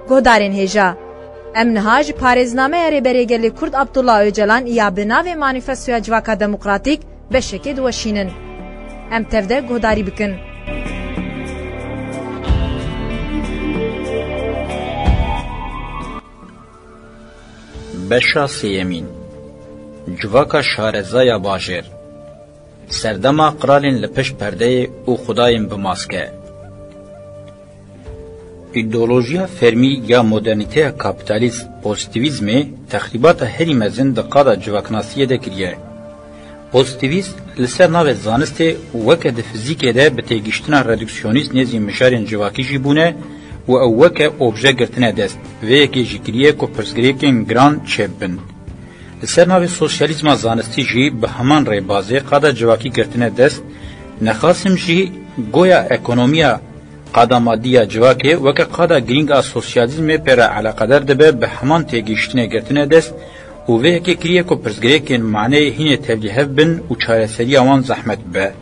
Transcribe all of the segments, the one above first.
گهدارین هیجا. ام نهاج پارێزنامەیە رێبەرێگەلی کورد عەبدوڵڵا ئۆجەلان یا بناوێ مانیفەستۆیا جواکە دەموکراتیک بەشێکێ دووەشینن. ام تەودە گهداری بکن. بەشا سێیەمین جواکە شارەزایە باژێر سەردەما قرالên li pişt perdeyê û xudayên bi maske. Îdeolojiya fermî ya modernîteya kapitalîst pozitivîzmê texrîbata herî mezin di qada civaknasiyê de kiriye. Pozitivîst li ser navê zanistê weke di fizîkê de bi têgîştina redüksiyonîst nêzî mijarên civakî jî bûne û ew weke obje girtine dest vê yekê jî kiriye ku pirsgirêkên giran çêb bin. Li ser navê sosyalîzma zanistî jî bi heman rêbazê qada civakî girtine dest, nexasim jî goya ekonomiya qada maddiya civakê weke qada girîng a sosyalîzmê pêre eleqedar dibe bi heman têgîştinê girtine dest û vê yekê kiriye ku pirsgirêkên maneyê hînê tevlîhev bin û çareseriya wan zehmet bibe.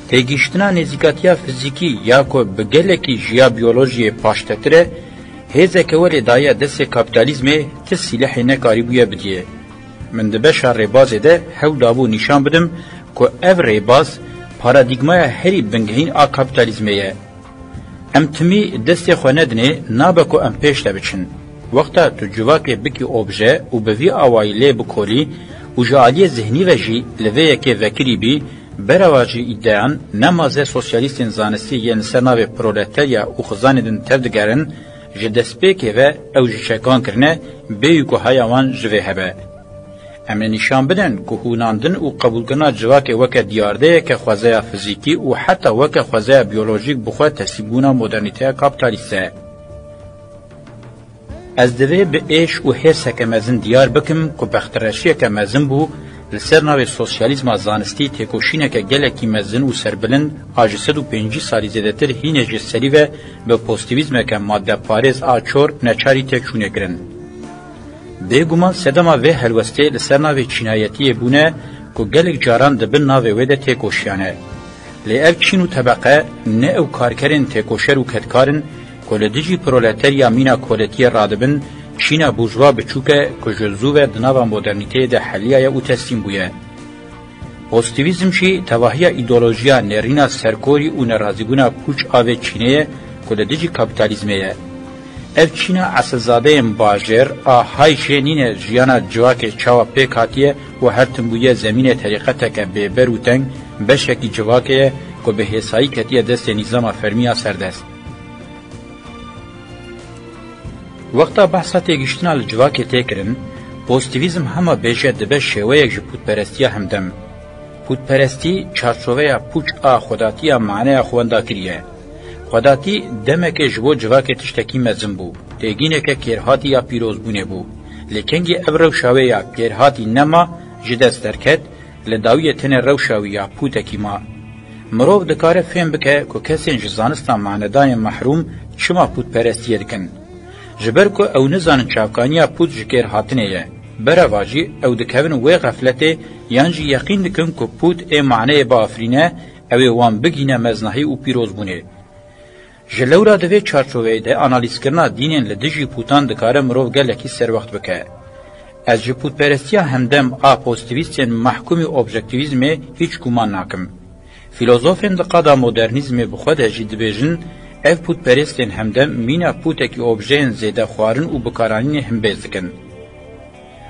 Têgîştina nêzîkatiya fizîkî ya ku bi gelekî jiya biyolojiyê paştetir e, hêzeke welê daye destê kapitalizmê ti sîlehê nekarîbûye bidiye. Min di beşa rêbazê de hew dabû nîşan bidim ku ev rêbaz paradigmaya herî bingehîn a kapitalizmê ye. Em timî destê xwe nedinê nabe ku em pêş de biçin. Wexta tu civakê bikî obje û bi vî awayî lê bikolî û ji aliyê zihnî ve jî li vê yekê vekirî bî, bereva jî îdeyan nemaze sosyalîstên zanistî yên li ser navê proletarya û xizanê din tev digerin, ji destpêkê ve ew jî çekan kirine bêyî ku heya wan ji vê hebe. Em ê nîşan bidin ku hûnandin û qebûlkirina civakê weke diyardeyeke xwezeya fizîkî û heta weke xwezeya biyolojîk bixwe tesîbûna modernîteya kapitalîst e. Ez divê bi êş û hêrseke mezin diyar bikim ku bextireşiyeke mezin bû li ser navê sosyalîzma zanistî têkoşîneke gelekî mezin û serbilind a ji 105 salî zêdetir hînê ji serî ve bi pozitivîzmeke maddeparêz a çor neçarî têkçûnê kirin. Bêguman sedema vê helwestê li ser navê çînayetiyê bûne ku gelek caran dibin navê wê de têkoşiyane. Lê ev çîn û tebeqe ne ew karkerên têkoşer û ketkarin ku li dijî proletarya mîna koletiyê radibin, Çîna burjwa biçûke ku ji zû ve di nava modernîteyê de heliye û teslîm bûye. Pozitivîzm jî tevahiya îdeolojiya nêrîna serkorî û nerazîbûna pûç a vê Çînê ye ku li dijî kapitalizmê ye. Ev Çîna esilzadeyên bajêr a hayşê nîne jiyana civakê çawa pêk hatiye û her tim bûye zemînê terîqeteke bêber û teng beşekî civakê ye ku bi hêsayî ketiye destê nîzama fermiya serdest. Wexta behsa têgîştina li civakê tê kirin, pozitivîzm hema bêje dibe şêweyek ji pûtperestiya hemdem. Pûtperestî çarçoveya pûç a xwedatiya maneya xwenda kiriye. Xwedatî demeke ji bo civakê tiştekî mezin bû, têgîneke kêrhatî ya pîrozbûnê bû. Lê kengî ev rewşa wê ya kêrhatî nema ji dest derket, li dawiyê tune rewşa wî ya pûtekî ma. Mirov dikare fêm bike ku kesên ji zanista manedayên mehrûm çima pûtperestiyê dikin. Ji ber ku ew nizanin çavkaniya pût ji kêrhatinê ye, bereva jî ew dikevin wê xefletê yan jî yeqîn dikin ku pût ê maneyê biafirîne, ew ê wan bigîne meznahî û pîrozbûnê. Ji lewra divê çarçoveyê de analîzkirina dînên li dijî pûtan dikare mirov gelekî serwext bike. Ez ji pûtperestiya hemdem a pozitivîstên mehkûmî objektivîzmê hiç guman nakim. Filozofên di qada modernîzmê bi xwe de jî dibêjin ev pûtperestên hemdem mîna pûtekî objeyên zêde xwarin û bikaranînê himbêz dikin.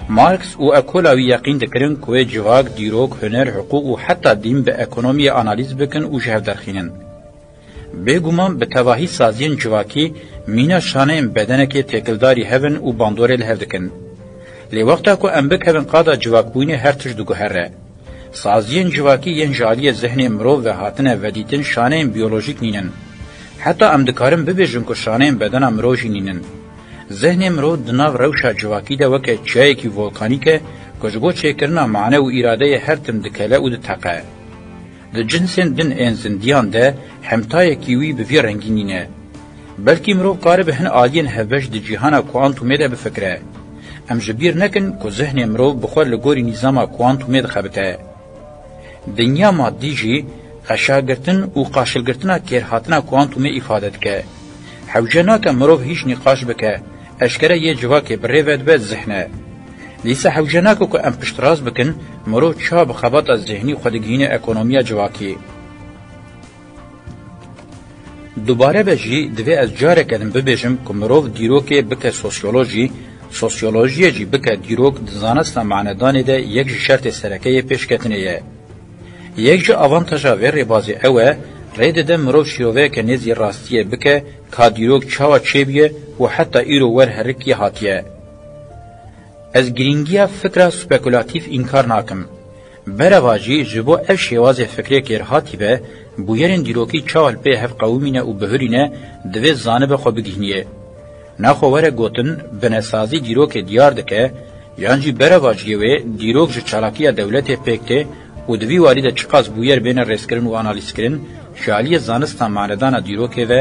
Marx û ekola wî yeqîn dikirin ku wê civak, dîrok, huner, hiqûq û heta dîn bi ekonomiyê analîz bikin û ji hev derxînin. Bêguman bi tevahî saziyên civakî mîna şaneyên bedenekê têkildarî hevin û bandorê li hev dikin. Lê wexta ku em bikevin qada civakbûnê her tişt diguhere. Saziyên civakî yên ji aliyê zihnê mirov ve hatine vedîtin şaneyên biyolojîk nînin. Heta em dikarin bibêjin ku şaneyên bedena mirov jî nînin. Zihnê mirov di nav rewşa civakî de weke çiyayekî volkanîk e ku ji bo çêkirina mane û îradeyê her tim dikele û diteqe. Di cinsên din ên zindiyan de hemtayekî wî bi vî rengî nîne. Belkî mirov karibe hin aliyên hevbeş di cîhana kuantumê de bifikire. Em ji bîr nekin ku zihnê mirov bi xwe li gorî nîzama kuantumê dixebite. Dinya maddî jî xeşagirtin û qaşilgirtina kêrhatina kuantumê îfade dike. حوجناک مروف هیچ نقاش بکه اشکره یه جواک بریود به ذهنه لیسا حوجناکو که ام پشتراز بکن مروف چا بخبات از ذهنی خودگین اکونومیا جواکی دوباره بجی دوی از جاره کدم ببیجم که مروف دیروکه بکه سوسیولوژی جی بکه دیروک دزانستا معنیدانی ده یک شرط سرکه پیشکتنیه. یک جا آوانتاجا و ریبازی اوه رید ده مروف شیروه که نیزی راستیه بکه که دیروک چاوا چیبیه و حتی ایرو ور حرکی هاتیه. از گرینگیا فکر سپیکولاتیف انکار ناکم. برواجی جبو اف شیواز فکری که هاتی به بویرین دیروکی چاوال به هف قومینه و بهرینه دوی زانب خو بگیهنیه. نخواره گوتن بنسازی دیروک دیار دکه یانجی برواجیوه دیروک جو چالاکیه دولت پکته و دوی والده چقاز بویر بین رسکرن و آنالیز کرن شالی زانستان معندان دیروکه و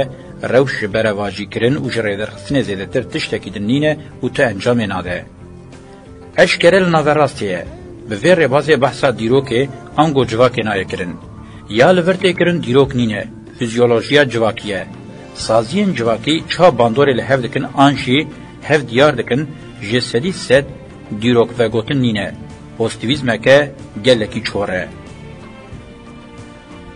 روش برواجی کرن و جریدر خستن زیده تر تشتکی دنینه و تا انجام ناده. اشکرل ناوراستیه به ویر بازی بحثا دیروکه آنگو جواکی نایه کرن یا لورته کرن دیروک نینه فیزیولوژیا جواکیه سازین جواکی چا باندور لحف دکن آنشی هف دیار دکن جسدی سد دیروک و گوتن نینه پوزیتیویزم که گلکی چوره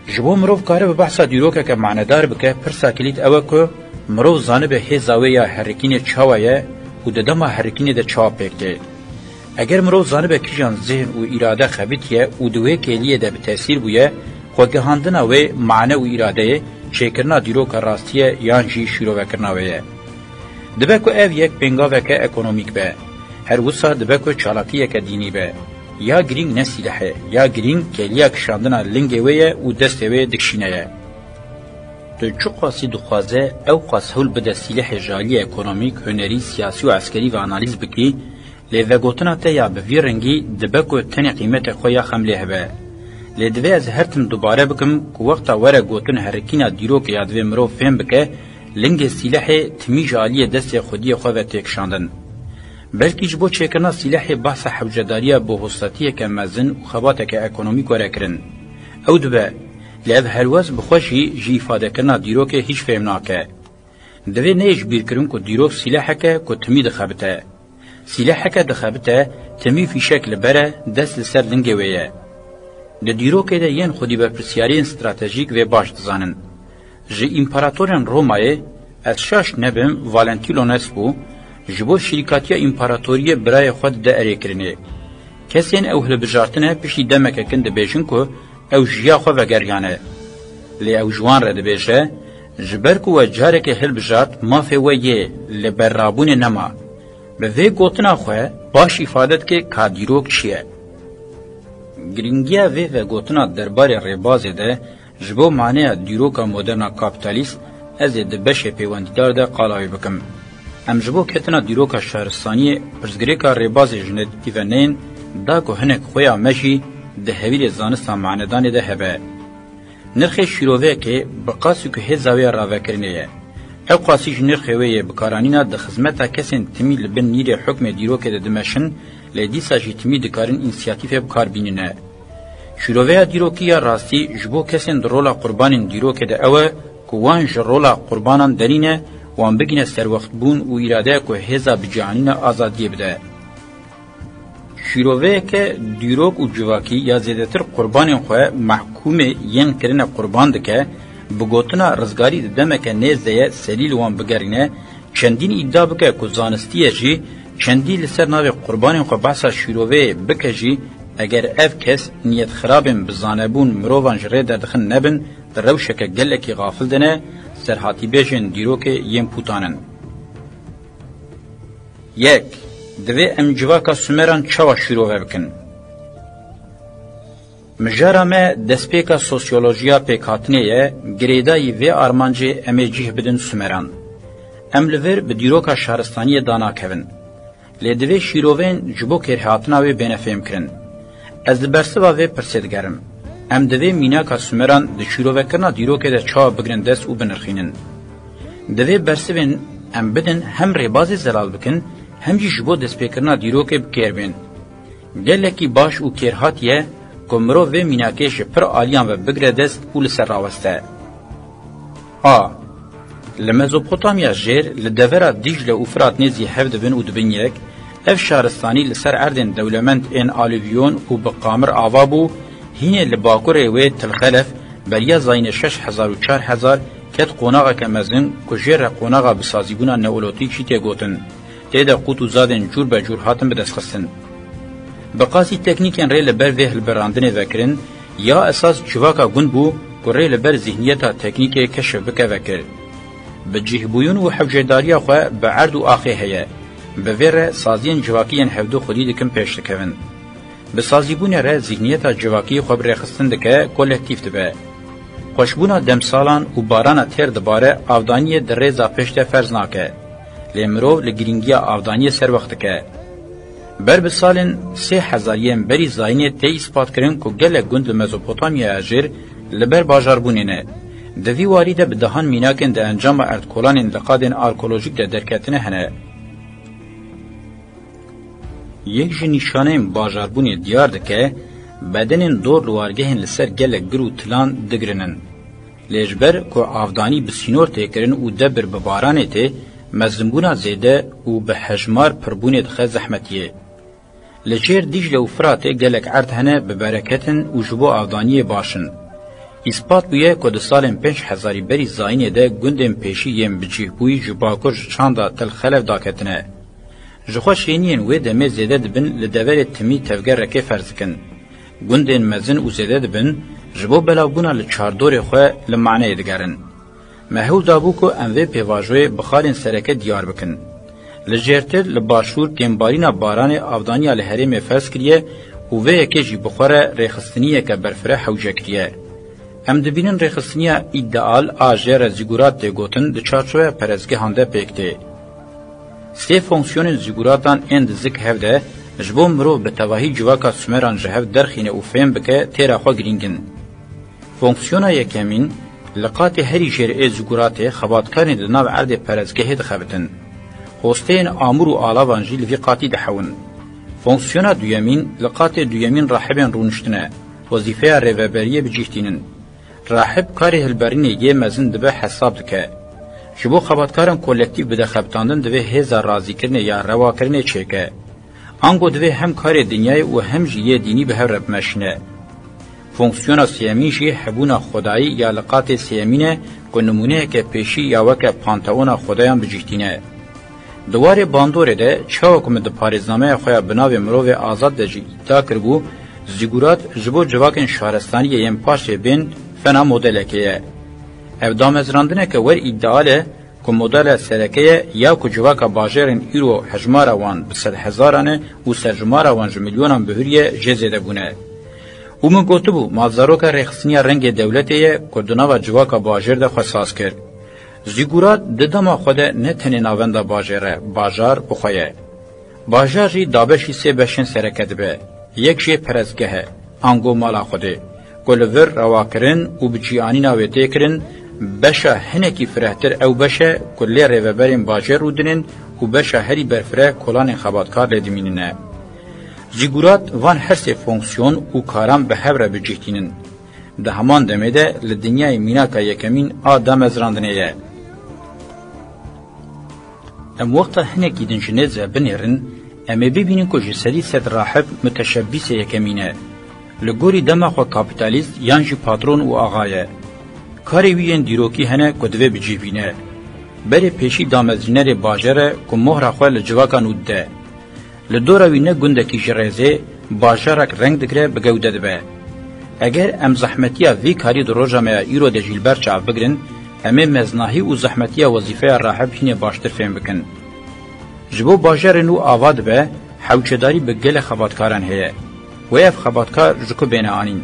جبو مروف کاره به بحثا دیروکه که معنیدار بکه پرسا کلیت اوه که مروف زانه هزاوه یا حرکین چاوه و ددما حرکین ده چاو پکته اگر مروف زانه کیجان ذهن و اراده خبیتیه و دوه کلیه ده به تاثیر بویه خودگهاندن اوه معنی و اراده چیکرنا دیروک راستیه یانجی شروع وکرناویه. دبکو او یک پنگاوه که اکونومیک به. هر وصا دبکو چالاکیه که دینی به. یا گرینگ نسیلحه یا گرینگ کلیا کشاندنا لنگویه و دستویه دکشینه. تو چو قاسی دخوازه او قاس هول بده سیلح جالی اکونومیک، هنری، سیاسی و عسکری و انالیز بکی لیوه گوتنا تا یا بوی رنگی دبکو تنی قیمت خویا خملیه به. لدوی از هرتم دوباره بکم که وقتا وره گوتن هرکینا دیروک یادوی مرو فهم بکه لنگ سیلح تمی جالی دست خودی خواه تکشاندن. بلکه جبو چیکرنا سیلح بحث حوجداریه بوهستاتیه که مزن و خباته که اکونومیک وره کرن. او دوبه لعب هلوز بخوشی جی افاده کرنا دیروک هیچ فهم ناکه. دوی نیش بیر کرن که دیروک سیلح که تمی دخبته. سیلح که دخبته تمی فی شکل بره دست سر لنگ ویه. د دیروکه ده ین خودی به پرسیارین استراتژیک و باش دزانن. جی امپراتورین رومای از شاش نبم والنتینو نسبو جبو شرکاتیا امپراتوریه برای خود ده اری کرنه. کسین او هل بجارتنه پیشی دمکه کند بیشن که او جیا خو وگریانه. لی او جوان رده بیشه جبرکو و جاره که هل بجارت مافه و یه لبرابون نما. به وی گوتنا خواه باش افادت که کادیروک چیه. گرینگیا و گوتنا درباره ریبازه ده جبو معنی دیروکا مدرنا کابیتالیست از دبش پیوندیدار ده قالاوی بکم. ام جبو کتنا دیروکا شهرستانی پرزگریکا ریبازه جند ایونین دا که هنک خویا مجی ده هویل زانستا معندان ده هبه. نرخ شیروه که بقاسو که هزاوی راوه کرنه او قاسی جنرخوه بکارانینا ده خزمتا کسین تمی لبن نیر حکم دیروکه ده دمشن لیدیسا جیتمی دکارن انسیاتیف بکار بیننه. شروعه دیروکیا راستی جبو کسین در رولا قربانین دیروکه ده اوه که وان جرولا قربانان درینه وان بگینه سر وقت بون و اراده که هزا بجانین آزادی بده. شروعه که دیروک و جواکی یا زیدتر قربانین خواه محکوم ین کرن قربان دکه بگوتنا رزگاری دمکه نیزده سلیل وان بگرینه چندین ادعا بکه که زانستیه جی چندی لسر ناوی قربانی خو بحثا شروعه بکجی اگر اف کس نیت خرابن بزانبون مروان جره دردخن نبن در روشک گلکی غافل دنه سرحاتی بیشن دیروک یم پوتانن. یک دوی امجواکا سومران چوا شروعه بکن. مجرمه دسپیکا سوسیولوژیا پیکاتنیه گریدایی وی آرمانجی امیجیه بدن سومران. املور بدیروکا شهرستانی دانا کهون. لیدوی شیروین جبو کرهاتنا و بینفهم کرن. از دبرسوا و پرسیدگرم. ام دوی میناکا سومران ده شیروه کرنا دیروکه ده چا بگرن دست و بنرخینن. دوی برسوین ام بدن هم ریبازی زلال بکن هم جی جبو دست پیکرنا دیروکه بکر بین. گلکی باش و کرهاتیه کمرو و میناکش پر آلیان و بگره دست و لسر راوسته. لمزوپوتامیا جیر لدورا دیجله و فرات نزی هفت بن و دبن یک اف شارستانی لسر اردن دولمند این آلیویون و بقامر آوابو هینه لباکوره و تلخلف بریا زاین 6000 و 4000 کت قوناغا کمزن کجیر قوناغا بسازیبونا نئولوتیکی تیگوتن تیدا قوتو زادن جور به جور هاتن بدستخستن. بقاسی تکنیکن ری لبر ویه لبراندن وکرن یا اساس جواکا گون بو گره لبر ذهنیتا تکنیک کشف بکه وکر. بجهبویون و حوجداریا خواه بعرد و آخی هیا. بویر سازین جواکیان هفدو خودی دکم پیش دکوین. بسازیبون ره ذهنیتا جواکی خواه برخستن دکه کولکتیف دبه. خوشبونا دمسالان و بارانا تیر دباره آفدانی در ریزا پشت فرض ناکه. لیمرو لگرینگیا آفدانی سر وقت که. بر بسالن 3000 یم بری زاینه تی اثبات کرن کو گله گوند مزوپوتامیا اجر لبر باجاربونینه. دوی واریده به دهان میناکن ده انجام ارتکولان اندقادن آرکولوژیک ده درکتنه هنه. یک جنیشانه باجاربونی دیار ده که بدنین دور لوارگهن لسر گله گرو تلان دگرنن. لیجبر کو آفدانی بسینور تکرن و دبر ببارانه ته مزنبونا زیده و به حجمار پربونه دخه زحمتیه. لجیر دیجله و فراته گلک عرد هنه ببرکتن و جبو آفدانی باشن. اثبات بویه که ده سالن 5000 بری زاینه ده گندن پیشی یم بجیه بوی جباکر چاندا تل خلف داکتنه. جخوا شینین و دمه زیده دبن لدور تمی تفگر رکه فرزکن. گندن مزن و زیده دبن جبو بلاوبونا لچاردور خواه لمعنی ادگرن. محول دابو کو انوی پیواجوی بخارین سرکه دیار بکن. لجرتر لباشور تیمبارینا باران آفدانیا لحریم فرس کریه و وی یکی جی بخوره ریخستنیه که برفره حوجه کریه. ام دبینن ریخستنیا ایدئال آجر زیگورات ده گوتن ده چارچوه پرزگه هنده پیکته. سه فونکسیون زیگوراتان اند زک هفده جبو مرو به تواهی جواکا سمران جهف درخینه و فهم بکه تیرا خوا گرینگن. فونکسیونا یکمین لقات هری شرعه زیگورات خباتکارن ده ناو عرد پرزگه ده خبتن. هستین آمور و آلاوانجی لفی قاتی دحون. فونکسیونا دویمین لقات دویمین راحبین رونشتنه. وظیفه ریوبریه بجیشتینن. راحب کاری هلبرینه یه مزن دبه حساب دکه. جبو خباتکارن کولکتیو بده خبتاندن دبه هزار رازی کرنه یا روا کرنه چیکه. آنگو دبه هم کار دنیای و هم جیه دینی به هر مشنه. فونکسیونا سیامین جی حبونا خدایی یا لقات سیامینه که نمونه که پیشی یا وکه پانتاونا خدایان بجیشتینه. دوار باندوره ده چاوکم ده پارزنامه خواه بناو مروو آزاد ده جی ایتا کربو زیگورات جبو جواکن شهرستانی یم پاش بین فنا مدلکه. او دامزراندنه که ور ایداله که مدل سرکه یا که جواکا باجرین ایرو حجمارا وان بسد هزارانه و سرجمارا وان جمیلیونان بهوریه جزیده بونه. او من گوتو بو مازاروکا ریخستنیا رنگ دولتیه که دناوا جواکا باجر ده خواستاز کرد. زیگورات ددما خوده نه تنی ناونده باجره باجار بخویه. باجار جی دابشی سه بشن سرکت به. یک جی پرزگه آنگو مالا خوده. گلور رواکرن و بجیانی ناویده کرن بشا هنکی فرهتر او بشا کلی ریوبرین باجر رو دنن و بشا هری برفره کلان خباتکار لدمیننه. زیگورات وان هر سه فونکسیون و کاران به هبره بجیتینن. ده همان دمیده لدنیای میناکا یکمین آدم ازراندنه. ام وقتا هنکی دنجنه بنیرن اما ببینن که جسدی صد راحب متشبیس یکمینه. لگوری دماغ کاپیتالیست یانجی پاترون و آغایه. کاری وین دیروکی هنه کدوه بجیبینه. بری پیشی دامزینر باجره که مهر خواه لجواکا نوده. لدوروی نه گندکی جرزه باجرک رنگ دکره بگوده دبه. اگر ام زحمتیا وی کاری در روژا میا ایرو ده جیلبر چاو بگرن امه مزناهی و زحمتیا وظیفه راحب هینه باشتر فهم بکن. جبو باجر نو آواد به حوچداری به گل خباتکاران هیه. و اف خباتکار جکو بین آنین.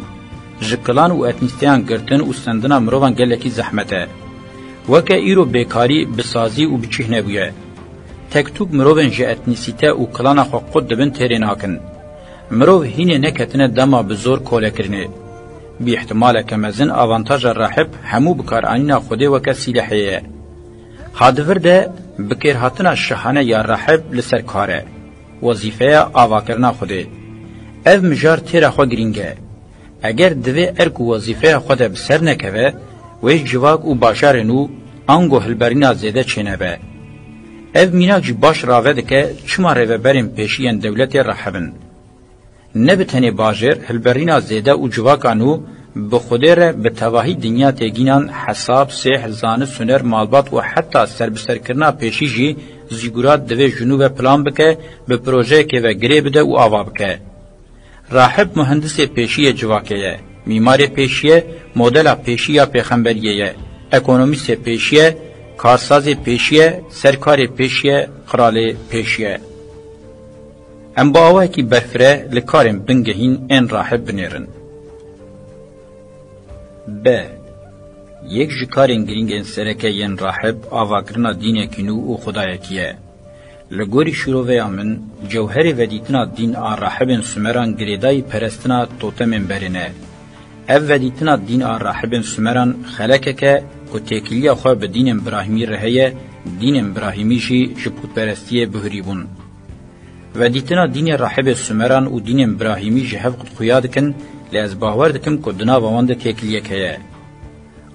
جکلان و اتنیستیان گرتن و سندنا مروان گلکی زحمته. وکه ایرو بیکاری بسازی و بچیه نبویه. تکتوب مروان جه اتنیسیته و کلان خو قد دبن تیرین آکن. مرو هینه نکتنه دما بزور کوله کرنه. بی احتمال کمزن آوانتاج راحب همو بکار آنینا خوده وکه سیلحیه. حادور ده بکر هاتنا شحانه یا راحب لسر کاره. وظیفه آواکرنا خوده. او مجار تیره خوا گرینگه. اگر دوی ارک وظیفه خود بسر نکوه ویش جواک و باشار نو آنگو هلبرینا زیده چینه به. اف میناک جی باش راوه دکه چما ریوبرین پیشیین دولت رحبن. نبتنی باجر هلبرینا زیده و جواکانو بخودره به تواهی دنیا تگینان حساب، سیح، زانه، سنر، مالبات و حتی سربسر کرنا پیشی جی زیگورات دوی جنوب پلان بکه به پروژه که و گری بده و آوا بکه. راحب مهندس پیشی جواکیه، میمار پیشیه، مدل پیشی پیغمبریه، اکونومیست پیشیه، کارساز پیشیه، سرکار پیشیه، قرال پیشیه. ام با آوه کی برفره لکارم بنگهین این راحب بنیرن. ب. یک جکارین گرینگ این سرکه ین راحب آواگرنا دین کنو و خدایکیه. لگوری شروع آمن جوهری ودیتنا دین آن راحبین سمران گریدای پرستنا توتمین برینه. او ودیتنا دین آن راحبین سمران خلقه که تکلیه خواه به دین ابراهیمی رهیه دین ابراهیمی جی جپوت پرستی بهری بون. ودیتنا دین راحب سمران و دین ابراهیمی جی هفت خویاد کن لیاز باور دکم که دنا وانده تکلیه که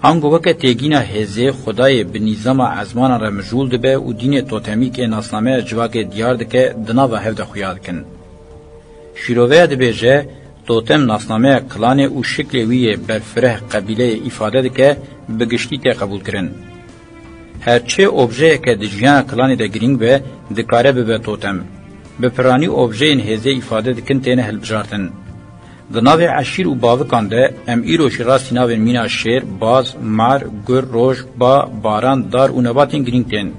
آنگو وقت تیگینا هزه خدای به نظام ازمان را مجول دبه و دین توتمی که ناسنامه جواک دیار دکه دنا و هفت خویاد کن. شیروه دبه جه توتم ناسنامه کلان و شکل وی برفره قبیله ifade دکه بگشتی تی قبول کرن. هرچه اوبژه که دجیان کلانی ده گرینگ به دکاره به توتم. به پرانی اوبژه این هزه ifade دکن تینه هلبجارتن. دناو عشیر و باوکان ده ام ایروش راستی ناوین مینا شیر، باز، مار، گر، روش، با، باران، دار و نباتین گرینگ تین.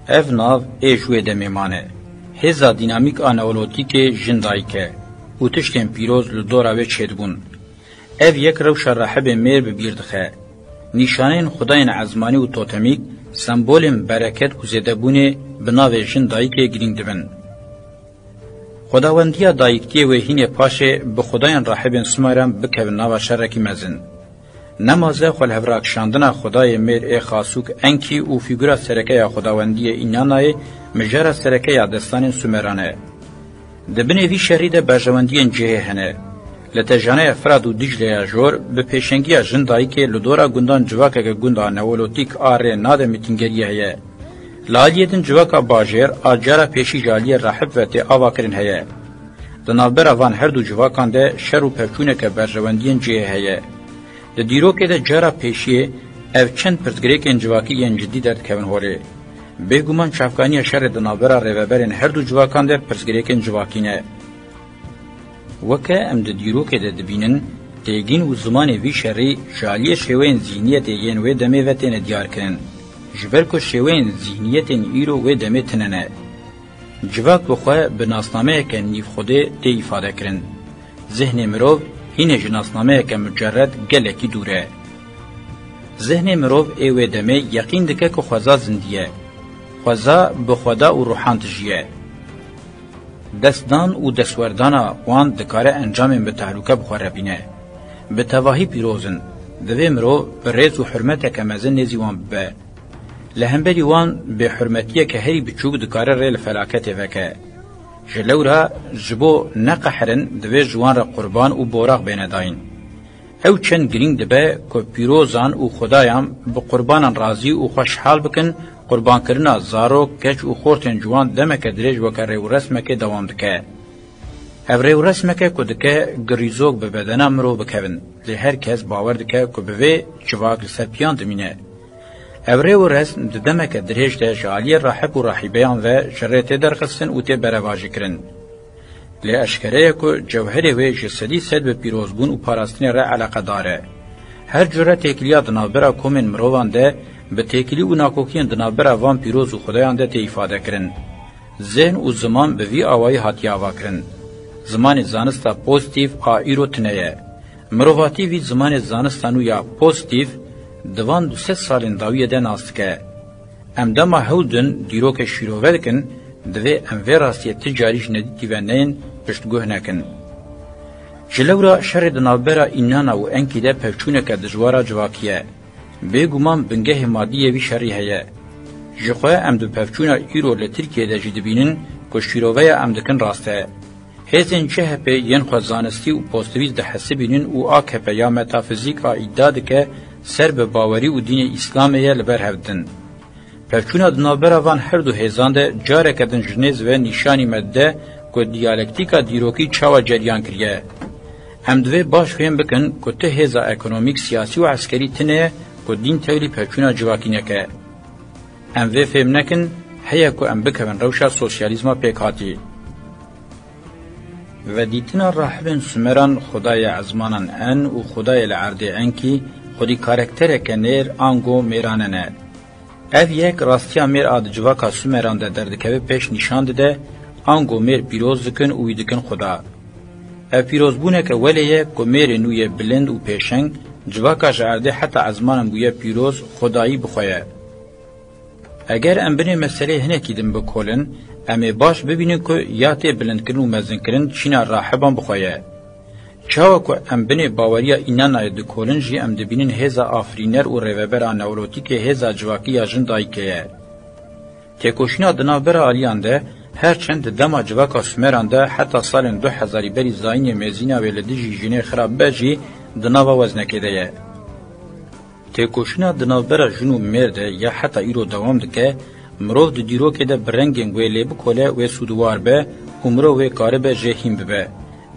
اف ناو ایجوه ده میمانه. هزا دینامیک آناولوتیک جندایی که و تشتین پیروز لدوراوه چید بون. اف یک روش راحب میر ببیردخه. نیشانین خداین عزمانی و توتمیک سمبولیم برکت و زیدبونه بناوه جندایی که گرینگ دبن. خداوندیا دایکتی و هین پاشه به خدایان راحبین سمارم بکو ناوا شرکی مزن. نمازه خل هفراک شاندنا خدای میر ای خاصوک انکی و فیگورا سرکه خداوندی اینانای مجرد سرکه دستان سمرانه. دبنه وی شرید برجواندین جهه هنه. لتجانه افراد و دیجله جور به پیشنگی جندایی که لدورا گندان جواکه گندان نولوتیک آره ناده میتینگریه هیه. لالیتن جواکا باجر آجارا پیشی جالی راحب و تی آوا کرن هیه. دنابر آوان هر دو جواکان ده شر و پرچونه که برجواندین جهه هیه. ده دیروکه ده جارا پیشی او چند پرزگریکن جواکی ین جدی درد کون هوله. بگومان شفقانی شر دنابر روبرین هر دو جواکان ده پرزگریکن جواکینه. وکه ام ده دیروکه ده دبینن تیگین و زمان وی شری جالی شوین زینیت یین و دمه و تین دیار کرن. جبرکو شوین ذهنیتن ایرو و دمه تننه. جواک بخواه بناسنامه که نیف خوده تی ifade کرن. ذهن مروف هینه جناسنامه که مجرد گلکی دوره. ذهن مروف ایوه دمه یقین دکه که خوزا زندیه. خوزا بخودا و روحان تجیه. دستدان و دستوردانا وان دکاره انجام به تحلوکه بخواه بینه. به تواهی پیروزن. دوی مروف بریز و حرمت که مزن نزیوان ببه. لهمبری وان به حرمتیه که هری بچوک دکاره ریل فلاکت وکه. جلورا جبو نقحرن دوی جوان را قربان و بوراق بین داین. او چند گرینگ دبه که پیروزان و خدایم به قربانان رازی و خوشحال بکن قربان کرنا زارو کچ و خورتن جوان دمک دریج وکه ریو رسمک دوام دکه. او ریو رسمک که دکه گریزوک به بدن مرو بکون. لی هر کس باور دکه که بوی چواک سرپیان دمینه. اوره و رسم دمک دریج ده جالی راحب و راحبیان و شرط درخستن و تی برواجی کرن. لی اشکره که جوهره و جسدی سد به پیروزبون و پاراستین را علاقه داره. هر جوره تکلیه دنابرا کومن مروان ده به تکلی و ناکوکین دنابرا وان پیروز و خدایان ده تی ifade کرن. ذهن و زمان به وی آوائی حتی آوا کرن. زمان زانستا پوزیتیف آئیرو تنیه. مرواتی وی زمان زانستانو یا پوزیتیف دوان 2 سالین داویه ده ناست که ام دما هودن دیروک شیروه دکن دوی ام وی راستیه تجاریش ندیتی و نین پشتگوه نکن. جلورا شر دنابرا اینانا و انکی ده پفچونه که دجوارا جواکیه. بگومان بنگه مادیه وی شری هیه. جخواه ام دو پفچونه ایرو لترکیه ده جدبینن که شیروه ام دکن راسته. هزین چه هپه ین خواه زانستی و پوستویز ده حسبینن و آک هپه یا متافیزیک آ ایداد که سر به باوری و دین اسلامیه لبر هفدن. پرچونا دنابرا وان هر دو هیزان ده جاره کدن جنیز و نیشانی مده که دیالکتیکا دیروکی چاوا جریان کریه. هم دوی باش فهم بکن که ته هیزا اکونومیک سیاسی و عسکری تنه که دین تولی پرچونا جواکی نکه. هم وی فهم نکن هیا که ام بکون روشا سوسیالیزما پیکاتی. و دیتنا راحبن سمران خدای عزمانان ان و خدای لعرده ان کی خودی کارکتره که نیر آنگو میرانه نه. اف یک راستیا میر آد جواکا سمران ده دردکوه پیش نشان ده آنگو میر پیروز دکن و ویدکن خدا. اف پیروز بونه که ولیه که میر نوی بلند و پیشنگ جواکا جعرده حتی عزمانم بویه پیروز خدایی بخواه. اگر ام بنی مسئله هنه کیدن بکولن امی باش ببینن که یاتی بلند کرن و مزن کرن چینا راحبان بخواه. چاو که ام بنی باوریا اینان آید کولن جی ام دبینن هزا آفرینر و رویبر نولوتی که هزا جواکی یا جندایی که تکوشینا دنابر آلیان ده هرچند دما جواکا سمران ده حتی سال 2000 بری زاین میزینا ولدی جی جنه خراب بجی دنابا وزنکه ده تکوشینا دنابر جنو مرده یا حتی ایرو دوام ده که مرو د دیرو کې د برنګ ویلې بکوله و سودوار به عمره و کار به جهیم به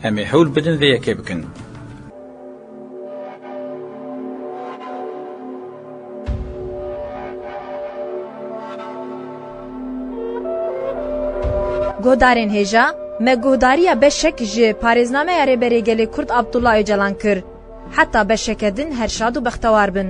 امه حول بدن و یکه بکن گودارین هجا me guhdariya beşek ji parêzname ya rêberêgelê Kurd Abdullah Öcalan kir. Heta beşekedin herşad û bextewar bin.